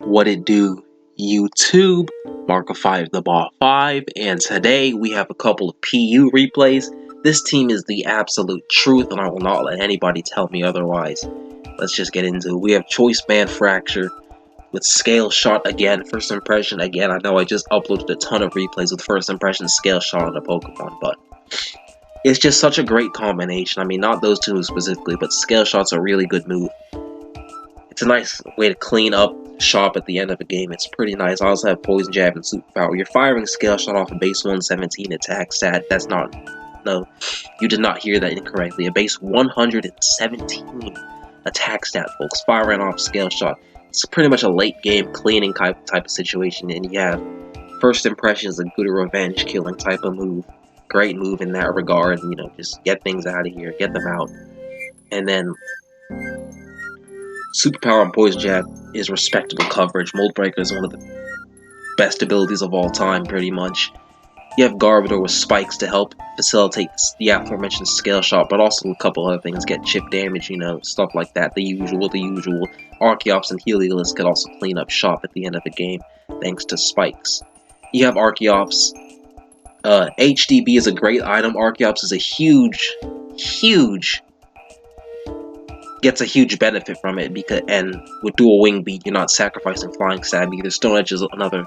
What it do, YouTube? Mark 5 the ball 5, and today we have a couple of PU replays. This team is the absolute truth, and I will not let anybody tell me otherwise. Let's just get into it. We have Choice Band Fracture with Scale Shot again, First Impression again. I know I just uploaded a ton of replays with First Impression, Scale Shot on a Pokemon, but it's just such a great combination. I mean, not those two specifically, but Scale Shot's a really good move. It's a nice way to clean up shop at the end of a game. It's pretty nice. I also have Poison Jab and Super Power. You're firing Scale Shot off a base 117 attack stat. That's not... No, you did not hear that incorrectly. A base 117 attack stat, folks. Firing off Scale Shot. It's pretty much a late game cleaning type of situation, and you have First Impression is a good revenge killing type of move. Great move in that regard. You know, just get things out of here, get them out. And then Super Power and Poison Jab is respectable coverage. Mold Breaker is one of the best abilities of all time, pretty much. You have Garbodor with spikes to help facilitate the aforementioned Scale Shot, but also a couple other things. Get chip damage, you know, stuff like that. The usual. Archeops and Heliolisk could also clean up shop at the end of the game, thanks to spikes. You have Archeops. HDB is a great item. Archeops is a huge gets a huge benefit from it, because and with dual wing beat, you're not sacrificing flying stab either. Stone Edge is another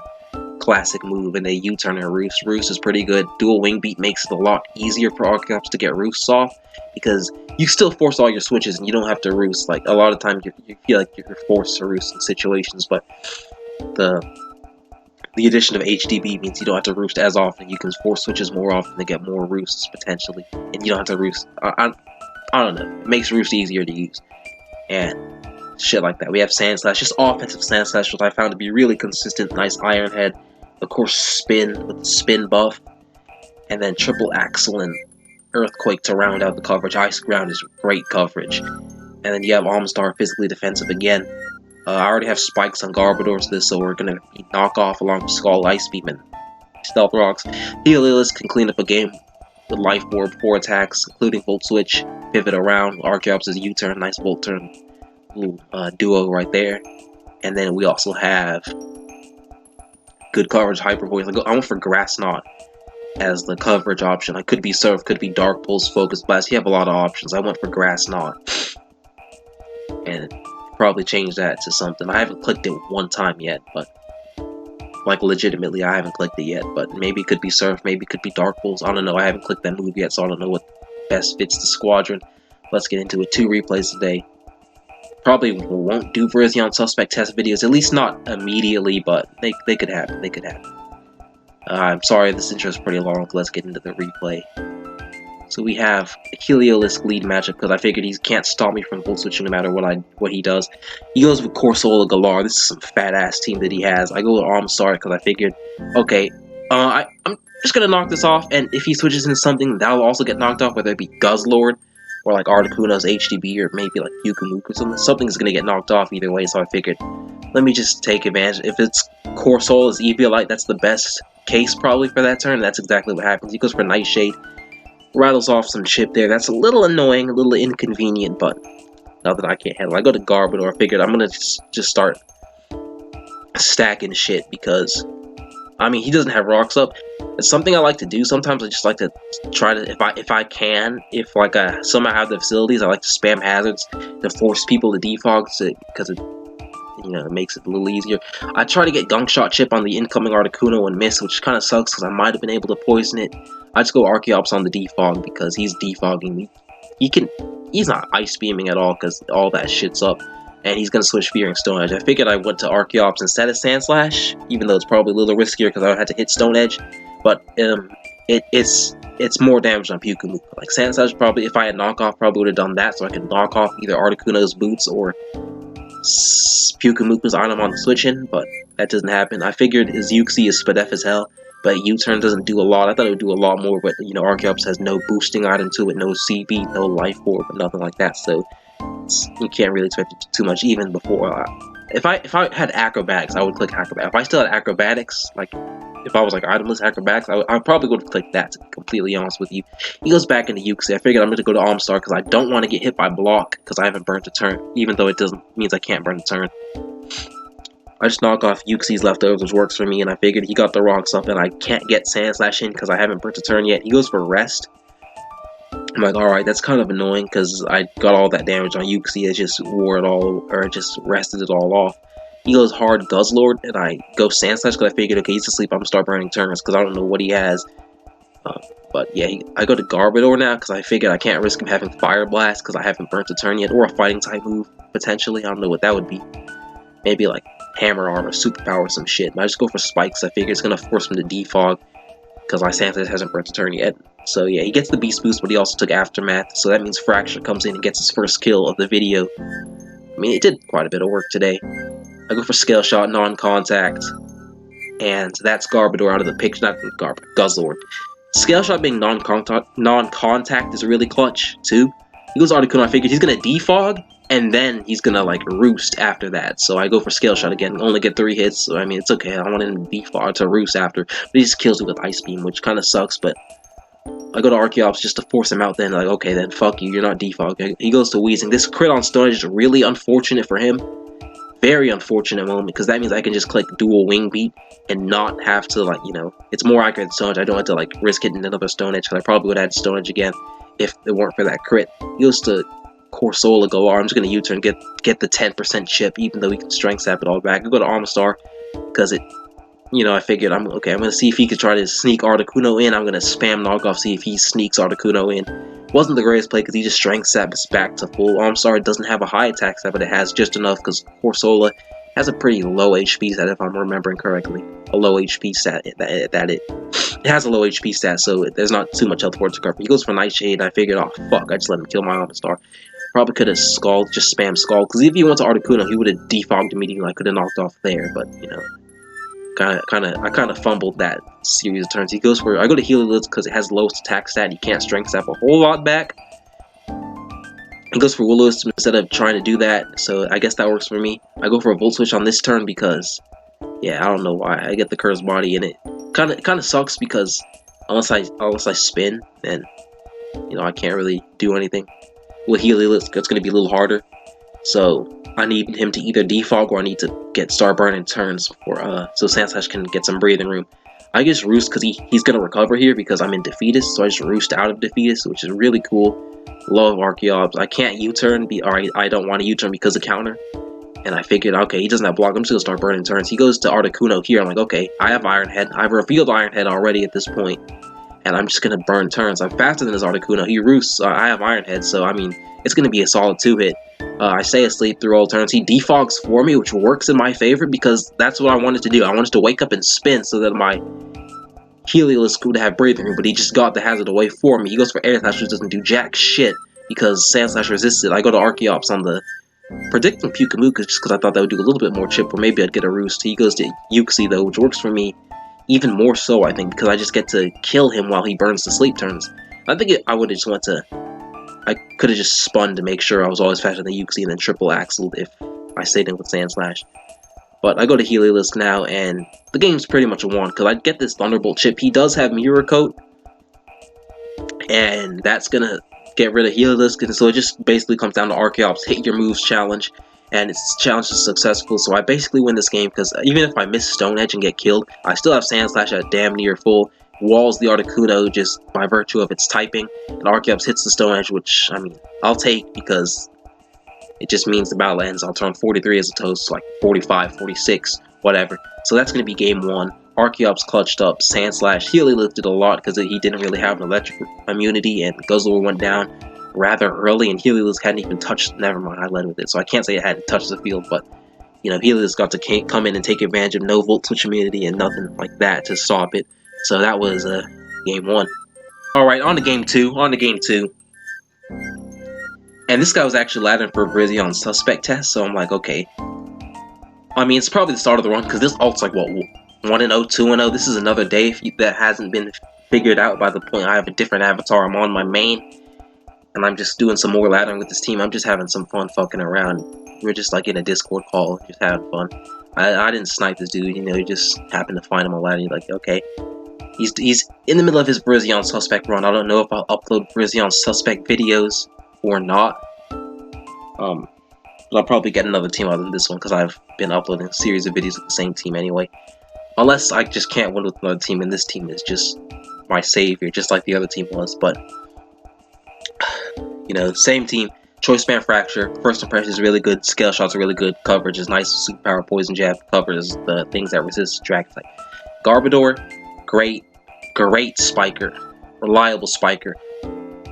classic move, and they U-turn and Roost. Roost is pretty good. Dual wing beat makes it a lot easier for Archeops to get Roosts off, because you still force all your switches and you don't have to Roost. Like, a lot of times you feel like you're forced to Roost in situations, but the addition of HDB means you don't have to Roost as often. You can force switches more often to get more Roosts, potentially, and you don't have to Roost. I don't know. It makes Roost easier to use. And shit like that. We have Sand Slash, just offensive Sand Slash, which I found to be really consistent. Nice Iron Head. Of course, Spin with the Spin buff. And then Triple Axle and Earthquake to round out the coverage. Ice Ground is great coverage. And then you have Almstar physically defensive again. I already have Spikes on Garbodor, so we're going to knock off along with Skull, Ice Beam, and Stealth Rocks. Heliolisk can clean up a game with Life Orb, 4 attacks, including Volt Switch, pivot around. Archeops is a U-turn, nice Volt turn, little duo right there. And then we also have good coverage, Hyper Voice. I went for Grass Knot as the coverage option. I could be Surf, could be Dark Pulse, Focus Blast. You have a lot of options. I went for Grass Knot, and probably change that to something. I haven't clicked it one time yet, but like, legitimately, I haven't clicked it yet, but maybe it could be Surf, maybe it could be Dark Pulse. I don't know. I haven't clicked that move yet, so I don't know what best fits the squadron. Let's get into it. 2 replays today. Probably won't do Virizion Suspect test videos, at least not immediately, but they could happen. They could happen. I'm sorry, this intro is pretty long, so let's get into the replay. So we have a Heliolisk lead matchup, because I figured he can't stop me from Volt Switching no matter what he does. He goes with Corsola Galar. This is some fat-ass team that he has. I go with Armstar because I figured, okay, I'm just going to knock this off, and if he switches into something, that'll also get knocked off, whether it be Guzzlord, or like Articuno's HDB, or maybe like Pyukumuku or something. Something's going to get knocked off either way, so I figured, let me just take advantage. If it's Corsola's Eviolite, that's the best case probably for that turn. That's exactly what happens. He goes for Nightshade. Rattles off some chip there. That's a little annoying, a little inconvenient, but nothing I can't handle. I go to Garbodor. I figured I'm gonna just start stacking shit, because I mean, he doesn't have rocks up. It's something I like to do. Sometimes I just like to try to, if I can, if like I somehow have the facilities, I like to spam hazards to force people to defog, because it, you know, it makes it a little easier. I try to get Gunk Shot chip on the incoming Articuno and miss, which kind of sucks because I might have been able to poison it. I just go Archeops on the defog because he's defogging me. He's not ice beaming at all because all that shit's up, and he's gonna switch Fearing Stone Edge. I figured I went to Archeops instead of Sand Slash, even though it's probably a little riskier because I had to hit Stone Edge. But it's more damage on Pyukumuku. Like, Sand Slash probably, if I had knockoff, probably would have done that, so I could knock off either Articuno's boots or Pyukumuku's item on the switch-in, but that doesn't happen. I figured his Uxie is Spadef as hell, but U-turn doesn't do a lot. I thought it would do a lot more, but, you know, Archeops has no boosting item to it, no CB, no Life Orb, nothing like that, so you can't really expect it too much, even before. If I had Acrobatics, I would click Acrobatics. If I still had Acrobatics, like, if I was like itemless Acrobatics, I probably would have clicked that, to be completely honest with you. He goes back into Uxie. I figured I'm going to go to Almstar because I don't want to get hit by block because I haven't burnt a turn, even though it doesn't means I can't burn a turn. I just knock off Yuxi's leftovers, which works for me, and I figured he got the rocks up, and I can't get Sand Slash in because I haven't burnt a turn yet. He goes for Rest. I'm like, alright, that's kind of annoying because I got all that damage on Yuxi. It just wore it all, or it just rested it all off. He goes hard Guzzlord, and I go Sand Slash because I figured, okay, he's asleep, I'm gonna start burning turns because I don't know what he has. But yeah, I go to Garbodor now because I figured I can't risk him having Fire Blast because I haven't burnt a turn yet, or a Fighting type move, potentially. I don't know what that would be. Maybe like Hammer Arm or Superpower or some shit. But I just go for Spikes. I figure it's gonna force him to defog because my Sand Slash hasn't burnt a turn yet. So yeah, he gets the Beast Boost, but he also took Aftermath, so that means Fracture comes in and gets his first kill of the video. I mean, it did quite a bit of work today. I go for Scale Shot, non-contact, and that's Garbodor out of the picture, not Guzzlord. Scale Shot being non-contact is really clutch, too. He goes Articuno, I figured he's gonna defog, and then he's gonna, like, roost after that. So I go for Scale Shot again, only get 3 hits, so I mean, it's okay. I want him to defog, to roost after, but he just kills me with Ice Beam, which kind of sucks, but I go to Archeops just to force him out then, like, okay, then fuck you, you're not defog. He goes to Weezing. This crit on Stone Edge is really unfortunate for him. Very unfortunate moment, because that means I can just click dual Wing Beat and not have to, like, you know, it's more accurate than Stone Edge. I don't have to, like, risk hitting another Stone Edge, because I probably would have had Stone Edge again if it weren't for that crit. He goes to Corsola Galar. I'm just going to U-turn, get the 10% chip, even though he can Strength Sap it all back. I go to Armastar, because it, you know, I figured, I'm going to see if he could try to sneak Articuno in. I'm going to spam knockoff, see if he sneaks Articuno in. Wasn't the greatest play because he just Strength Saps back to full. Armstar doesn't have a high attack stat, but it has just enough because Corsola has a pretty low HP stat, if I'm remembering correctly. A low HP stat, it has a low HP stat, so there's not too much health for it to cover. He goes for Nightshade, I figured, oh fuck, I just let him kill my Armstar. Probably could have Scald, just spam Scald, because if he went to Articuno, he would have defogged immediately. I could have knocked off there, but, you know. I kind of fumbled that series of turns. I go to Heliolisk because it has lowest attack stat. He can't Strength Sap a whole lot back. He goes for Will-O-Wisp instead of trying to do that, so I guess that works for me. I go for a Volt Switch on this turn because, yeah, I don't know why. I get the Curse Body, and it kind of sucks because unless I spin, then, you know, I can't really do anything. With Heliolisk, it's going to be a little harder. So I need him to either defog or I need to start burning turns for so Sand Slash can get some breathing room. I just roost because he's gonna recover here because I'm in Defeatist, so I just roost out of Defeatist, which is really cool. Love Archeops. I can't U-turn, I don't want to U-turn because of counter. And I figured, okay, he doesn't have block, I'm just gonna start burning turns. He goes to Articuno here, I'm like, okay, I have Iron Head. I've revealed Iron Head already at this point, and I'm just gonna burn turns. I'm faster than his Articuno. He roosts, I have Iron Head, so I mean, it's gonna be a solid 2-hit. I stay asleep through all turns. He defogs for me, which works in my favor because that's what I wanted to do. I wanted to wake up and spin so that my Heliolisk would have breathing room, but he just got the hazard away for me. He goes for Air Slash, which doesn't do jack shit because Sand Slash resisted. I go to Archeops on the predicting Pukamuka just because I thought that would do a little bit more chip, or maybe I'd get a roost. He goes to Yuxi though, which works for me even more so, I think, because I just get to kill him while he burns the sleep turns. I think I would have just went to... I could have just spun to make sure I was always faster than Yuxi and then triple axled if I stayed in with Sand Slash. But I go to Heliolisk now, and the game's pretty much a won, because I get this Thunderbolt chip. He does have Mirror Coat, and that's gonna get rid of Heliolisk, and so it just basically comes down to Archeops hit your moves challenge, and its challenge is successful, so I basically win this game, because even if I miss Stone Edge and get killed, I still have Sand Slash at damn near full. Walls the Articuno just by virtue of its typing, and Archeops hits the Stone Edge, which, I mean, I'll take because it just means the battle ends. I'll turn 43 as a toast, like 45, 46, whatever. So that's going to be game 1. Archeops clutched up, Sand Slash. Heliolisk did a lot because he didn't really have an electric immunity, and Guzzlord went down rather early, and Heliolisk hadn't even touched, never mind, I led with it, so I can't say it hadn't touched the field, but, you know, Heliolisk got to come in and take advantage of no Volt Switch immunity and nothing like that to stop it. So that was game 1. Alright, on to game 2. And this guy was actually laddering for Virizion Suspect test, so I'm like, okay. I mean, it's probably the start of the run, because this ult's like, what, 1-0, 2-0? This is another day that hasn't been figured out by the point I have a different avatar. I'm on my main, and I'm just doing some more laddering with this team. I'm just having some fun fucking around. We're just like in a Discord call, just having fun. I didn't snipe this dude, you know, he just happened to find him on ladder. Like, okay. He's in the middle of his Virizion Suspect run. I don't know if I'll upload Virizion Suspect videos or not. But I'll probably get another team other than this one because I've been uploading a series of videos with the same team anyway. Unless I just can't win with another team, and this team is just my savior, just like the other team was. But, you know, same team. Choice Span Fracture. First impression is really good. Scale shots are really good. Coverage is nice. Superpower Poison Jab covers the things that resist Dragon type. Garbodor, great spiker. Reliable spiker.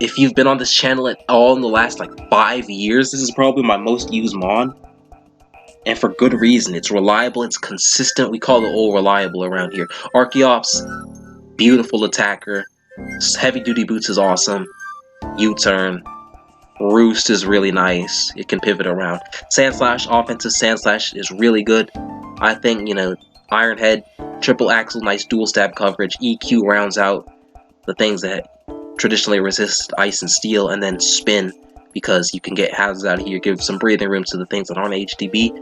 If you've been on this channel at all in the last like 5 years, this is probably my most used mon. And for good reason. It's reliable, it's consistent. We call it all reliable around here. Archeops, beautiful attacker. Heavy duty boots is awesome. U-turn. Roost is really nice. It can pivot around. Sandslash, offensive Sandslash is really good. I think, you know, Iron Head, triple axle, nice dual stab coverage. EQ rounds out the things that traditionally resist ice and steel, and then spin because you can get hazards out of here, give some breathing room to the things that aren't HDB.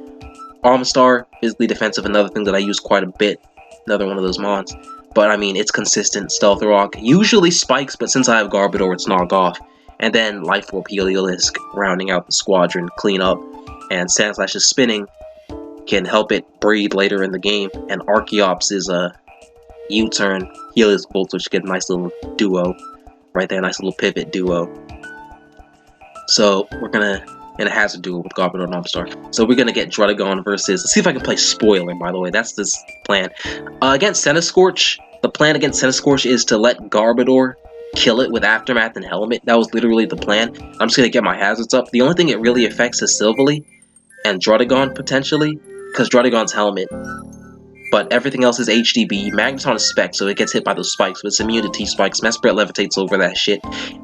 Almastar, physically defensive, another thing that I use quite a bit, another one of those mons. But I mean, it's consistent. Stealth Rock usually spikes, but since I have Garbodor, it's knocked off. And then Life Orb, Heliolisk, rounding out the squadron, clean up. And Sandslash's spinning can help it breathe later in the game. And Archeops is a U-turn, Heliolisk Bolt, which get a nice little duo. Right there, nice little pivot duo. So we're gonna in a hazard duel with Garbodor and Almastar. So we're gonna get Druddigon versus. Let's see if I can play Spoiler. By the way, that's this plan. Against Centiskorch, the plan against Centiskorch is to let Garbodor kill it with Aftermath and Helmet. That was literally the plan. I'm just gonna get my hazards up. The only thing it really affects is Silvally and Druddigon potentially, because Druddigon's Helmet. But everything else is HDB. Magneton is Spec, so it gets hit by those spikes, but it's immune to T-spikes. Mesprit levitates over that shit,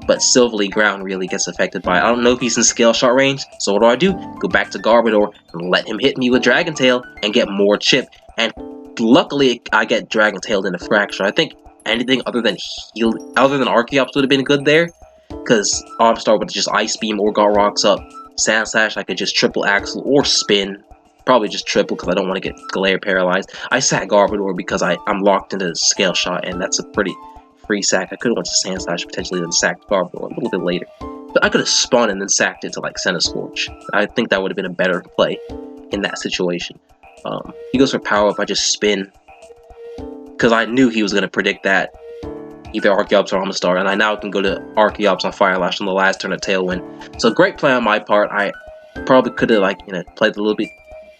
but Silvally ground really gets affected by it. I don't know if he's in scale shot range, so what do? Go back to Garbodor and let him hit me with Dragon Tail and get more chip. And luckily, I get Dragon Tailed into Fracture. I think anything other than Archeops would have been good there, because Almastar would just Ice Beam or got rocks up. Sandslash, I could just triple axle or spin. Probably just triple because I don't want to get Glare paralyzed. I sat Garbodor because I'm locked into Scale Shot, and that's a pretty free sack. I could have went to Sandslash potentially, then sacked Garbodor a little bit later. But I could have spun and then sacked it to like Centiskorch. I think that would have been a better play in that situation. He goes for Power Up. I just spin because I knew he was going to predict that. Either Archeops or Almastar, and I now can go to Archeops on Fire Lash on the last turn of Tailwind. So great play on my part. I probably could have played a little bit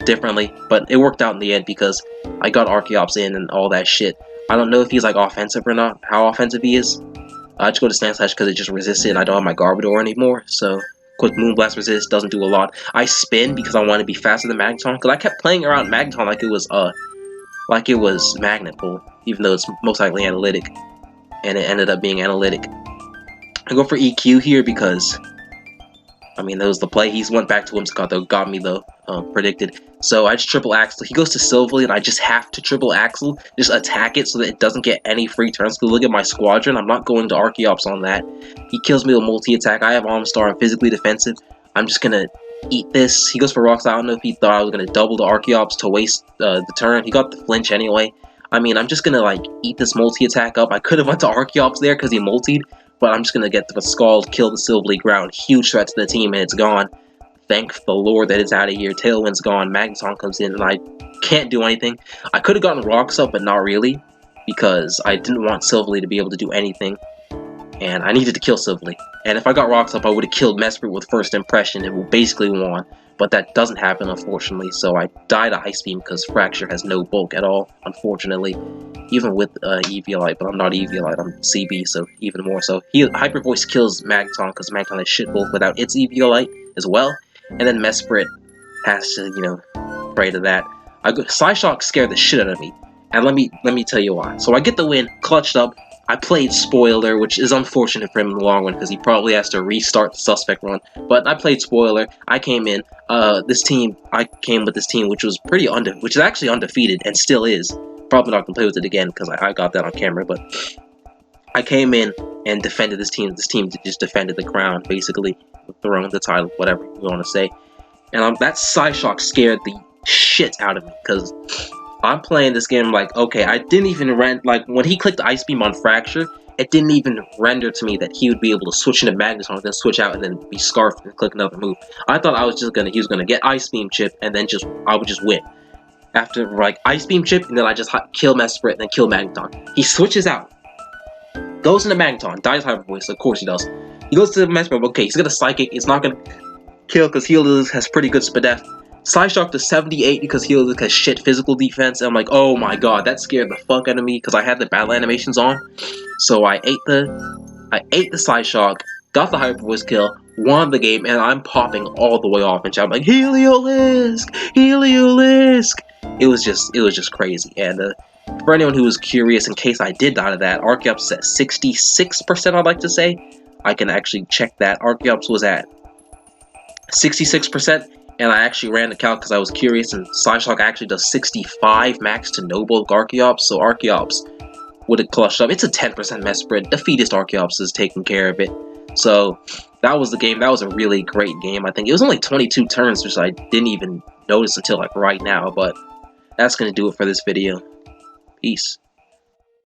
differently, but it worked out in the end because I got Archeops in and all that shit. I don't know if he's like offensive or not, how offensive he is. I just go to Sandslash because it just resisted and I don't have my Garbodor anymore, so quick Moonblast resist doesn't do a lot. I spin because I want to be faster than Magneton, because I kept playing around Magneton like it was Magnet Pull, even though it's most likely analytic, and it ended up being analytic. I go for EQ here because I mean, that was the play. He went back to Whimsicott, though. Got me, though. Predicted. So I just triple axle. He goes to Silvally, and I just have to triple axle. Just attack it so that it doesn't get any free turns. Because look at my squadron. I'm not going to Archeops on that. He kills me with multi-attack. I have Almastar. I'm physically defensive. I'm just going to eat this. He goes for Rocks. I don't know if he thought I was going to double the Archeops to waste the turn. He got the flinch anyway. I mean, I'm just going to, eat this multi-attack up. I could have went to Archeops there because he multied. But I'm just going to get the Scald, kill the Silvally ground. Huge threat to the team, and it's gone. Thank the Lord that it's out of here. Tailwind's gone. Magneton comes in, and I can't do anything. I could have gotten Rocks up, but not really. Because I didn't want Silvally to be able to do anything. And I needed to kill Silvally. And if I got Rocks up, I would have killed Mesprit with First Impression. It basically won. But that doesn't happen, unfortunately. So I died to Ice Beam because Fracture has no bulk at all, unfortunately. Even with Eviolite, but I'm not Eviolite, I'm CB, so even more so. Hyper Voice kills Magneton because Magneton has shit bulk without its Eviolite as well. And then Mesprit has to, pray to that. Psyshock scared the shit out of me. And let me tell you why. So I get the win, clutched up. I played Spoiler, which is unfortunate for him in the long run because he probably has to restart the Suspect run. But I played Spoiler. I came in. I came with this team, which was which is actually undefeated and still is. Probably not gonna play with it again because I got that on camera. But I came in and defended this team. This team just defended the crown, basically, the throne, the title, whatever you want to say. And that Psyshock scared the shit out of me because I'm playing this game like, okay, I didn't even like when he clicked Ice Beam on Fracture, it didn't even render to me that he would be able to switch into Magneton, then switch out and then be Scarfed and click another move. I thought he was gonna get Ice Beam Chip and then I would just win. After like Ice Beam Chip and then I just kill Mesprit and then kill Magneton. He switches out, goes into Magneton, dies Hyper Voice, of course he does. He goes to Mesprit, okay, he's gonna Psychic, it's not gonna kill because Healers has pretty good Spadef. Psyshock to 78 because Healers has shit physical defense, and I'm like, oh my god, that scared the fuck out of me because I had the battle animations on. So I ate the Psyshock, got the Hyper Voice kill, won the game, and I'm popping all the way off and shouting like, Heliolisk! Heliolisk! It was just crazy. And for anyone who was curious, in case I did die to that, Archeops is at 66%, I'd like to say. I can actually check that. Archeops was at 66%, and I actually ran the calc because I was curious, and Psyshock actually does 65 max to no-bulk Archeops, so Archeops would have clutched up. It's a 10% Mesprit. Defeatist Archeops is taking care of it. So that was the game. That was a really great game. I think it was only 22 turns, which I didn't even notice until like right now, but that's going to do it for this video. Peace.